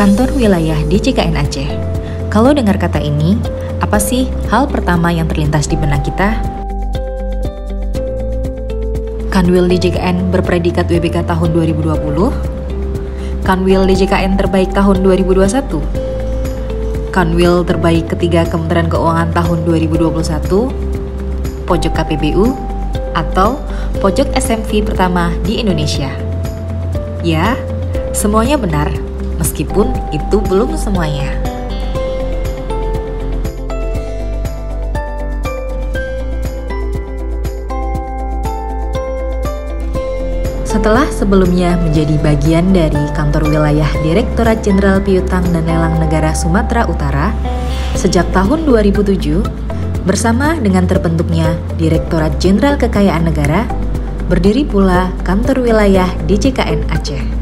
Kantor wilayah DJKN Aceh. Kalau dengar kata ini, apa sih hal pertama yang terlintas di benak kita? Kanwil DJKN berpredikat WBK tahun 2020? Kanwil DJKN terbaik tahun 2021? Kanwil terbaik ketiga Kementerian Keuangan tahun 2021? Pojok KPBU? Atau pojok SMV pertama di Indonesia? Ya, semuanya benar, meskipun itu belum semuanya. Setelah sebelumnya menjadi bagian dari kantor wilayah Direktorat Jenderal Piutang dan Lelang Negara Sumatera Utara sejak tahun 2007, bersama dengan terbentuknya Direktorat Jenderal Kekayaan Negara, berdiri pula kantor wilayah DJKN Aceh.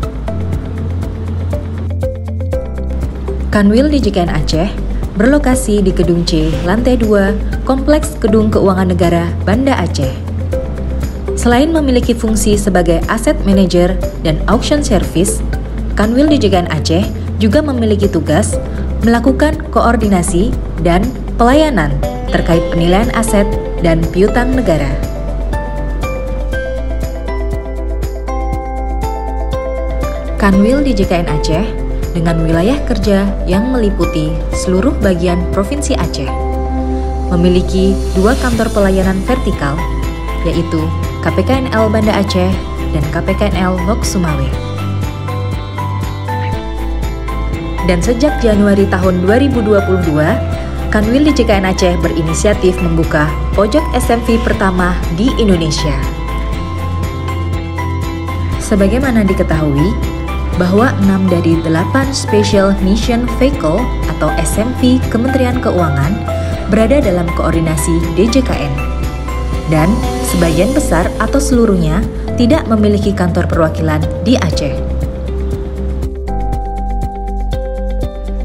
Kanwil DJKN Aceh berlokasi di Gedung C, Lantai 2, Kompleks Gedung Keuangan Negara, Banda Aceh. Selain memiliki fungsi sebagai aset manager dan auction service, Kanwil DJKN Aceh juga memiliki tugas melakukan koordinasi dan pelayanan terkait penilaian aset dan piutang negara. Kanwil DJKN Aceh dengan wilayah kerja yang meliputi seluruh bagian Provinsi Aceh memiliki 2 kantor pelayanan vertikal, yaitu KPKNL Banda Aceh dan KPKNL Lok Sumawe. Dan sejak Januari tahun 2022, Kanwil DJKN Aceh berinisiatif membuka pojok SMV pertama di Indonesia. Sebagaimana diketahui, bahwa 6 dari 8 Special Mission Vehicle atau SMV Kementerian Keuangan berada dalam koordinasi DJKN. Dan sebagian besar atau seluruhnya tidak memiliki kantor perwakilan di Aceh.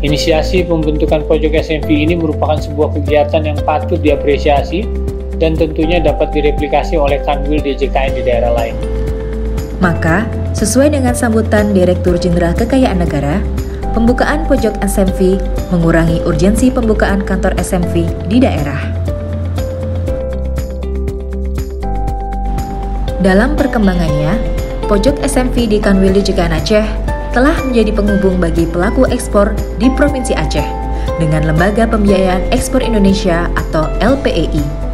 Inisiasi pembentukan pojok SMV ini merupakan sebuah kegiatan yang patut diapresiasi dan tentunya dapat direplikasi oleh Kanwil DJKN di daerah lain. Maka, sesuai dengan sambutan Direktur Jenderal Kekayaan Negara, pembukaan pojok SMV mengurangi urgensi pembukaan kantor SMV di daerah. Dalam perkembangannya, pojok SMV di Kanwil DJKN Aceh telah menjadi penghubung bagi pelaku ekspor di Provinsi Aceh dengan Lembaga Pembiayaan Ekspor Indonesia atau LPEI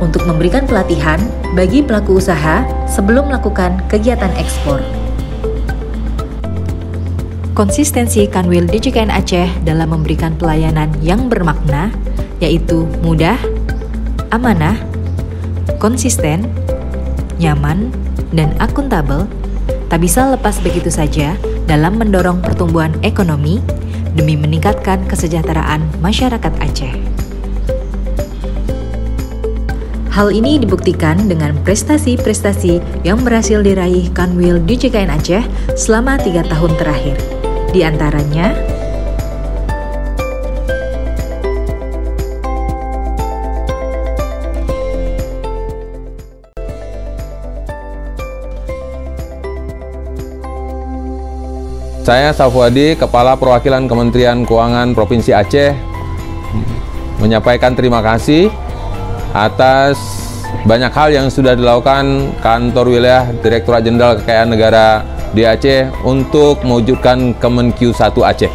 untuk memberikan pelatihan bagi pelaku usaha sebelum melakukan kegiatan ekspor. Konsistensi Kanwil DJKN Aceh dalam memberikan pelayanan yang bermakna, yaitu mudah, amanah, konsisten, nyaman, dan akuntabel, tak bisa lepas begitu saja dalam mendorong pertumbuhan ekonomi demi meningkatkan kesejahteraan masyarakat Aceh. Hal ini dibuktikan dengan prestasi-prestasi yang berhasil diraih Kanwil DJKN Aceh selama 3 tahun terakhir. Di antaranya, saya Safwadi, Kepala Perwakilan Kementerian Keuangan Provinsi Aceh, menyampaikan terima kasih atas banyak hal yang sudah dilakukan Kantor Wilayah Direktorat Jenderal Kekayaan Negara di Aceh untuk mewujudkan Kemenq 1 Aceh.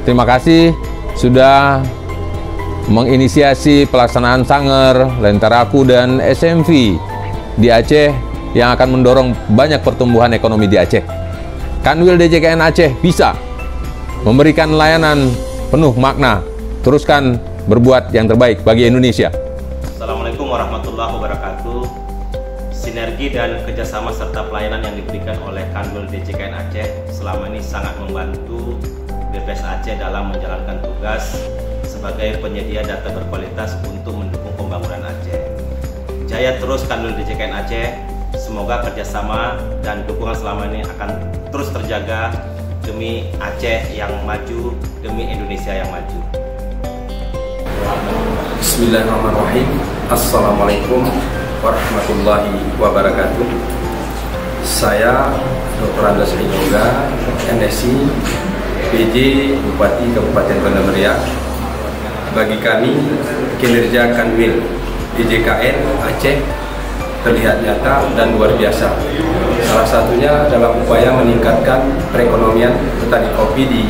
Terima kasih sudah menginisiasi pelaksanaan Sanger, Lenteraku, dan SMV di Aceh yang akan mendorong banyak pertumbuhan ekonomi di Aceh. Kanwil DJKN Aceh bisa memberikan layanan penuh makna, teruskan berbuat yang terbaik bagi Indonesia. Assalamualaikum warahmatullahi wabarakatuh. Sinergi dan kerjasama serta pelayanan yang diberikan oleh Kanwil DJKN Aceh selama ini sangat membantu BPS Aceh dalam menjalankan tugas sebagai penyedia data berkualitas untuk mendukung pembangunan Aceh. Jaya terus Kanwil DJKN Aceh. Semoga kerjasama dan dukungan selama ini akan terus terjaga demi Aceh yang maju, demi Indonesia yang maju. Bismillahirrahmanirrahim. Assalamualaikum warahmatullahi wabarakatuh. Saya Dr. Andas Inoga, MSc, PJ Bupati Kabupaten Banda Meriah, bagi kami kinerja Kanwil DJKN Aceh terlihat nyata dan luar biasa. Salah satunya dalam upaya meningkatkan perekonomian petani kopi di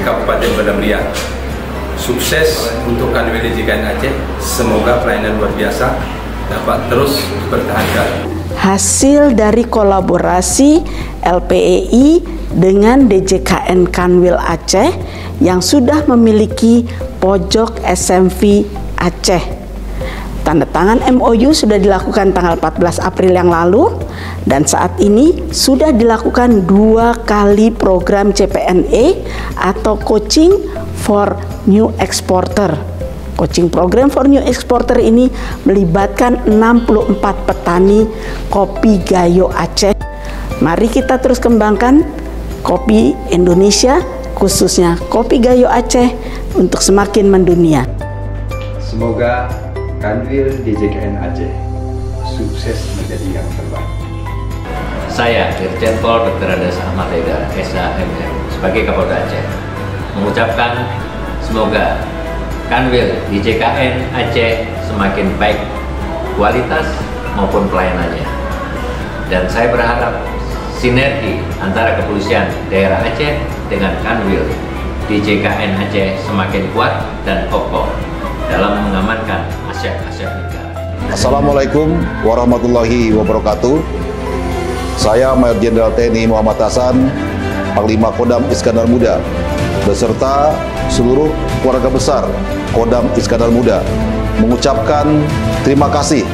Kabupaten Banda Meriah. Sukses untuk Kanwil DJKN Aceh, semoga pelayanan luar biasa dapat terus dipertahankan. Hasil dari kolaborasi LPEI dengan DJKN Kanwil Aceh yang sudah memiliki pojok SMV Aceh. Tanda tangan MOU sudah dilakukan tanggal 14 April yang lalu, dan saat ini sudah dilakukan 2 kali program CPNE atau Coaching for New Exporter. Coaching program for New Exporter ini melibatkan 64 petani kopi Gayo Aceh. Mari kita terus kembangkan kopi Indonesia, khususnya kopi Gayo Aceh, untuk semakin mendunia. Semoga Kanwil DJKN Aceh sukses menjadi yang terbaik. Saya, Irjen Pol Dr. Andes Ahmad Haidar, SHMM, sebagai Kapolda Aceh, mengucapkan semoga Kanwil DJKN Aceh semakin baik kualitas maupun pelayanannya. Dan saya berharap sinergi antara kepolisian daerah Aceh dengan Kanwil DJKN Aceh semakin kuat dan kokoh dalam mengamankan aset-aset negara. Assalamualaikum warahmatullahi wabarakatuh. Saya Mayor Jenderal TNI Muhammad Hasan, Panglima Kodam Iskandar Muda, beserta seluruh keluarga besar Kodam Iskandar Muda, mengucapkan terima kasih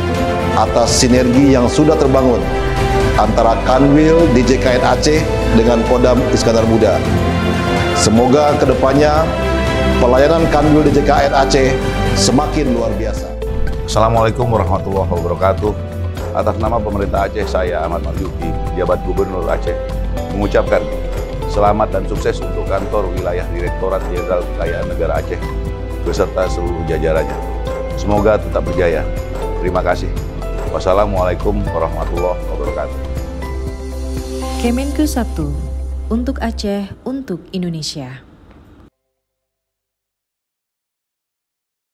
atas sinergi yang sudah terbangun antara Kanwil DJKN Aceh dengan Kodam Iskandar Muda. Semoga kedepannya pelayanan Kanwil DJKN Aceh semakin luar biasa. Assalamualaikum warahmatullahi wabarakatuh. Atas nama pemerintah Aceh, saya Ahmad Marzuki, Jabat Gubernur Aceh, mengucapkan selamat dan sukses untuk kantor wilayah Direktorat Jenderal Kekayaan Negara Aceh beserta seluruh jajarannya. Semoga tetap berjaya. Terima kasih. Wassalamualaikum warahmatullahi wabarakatuh. Kemenku 1, untuk Aceh, untuk Indonesia.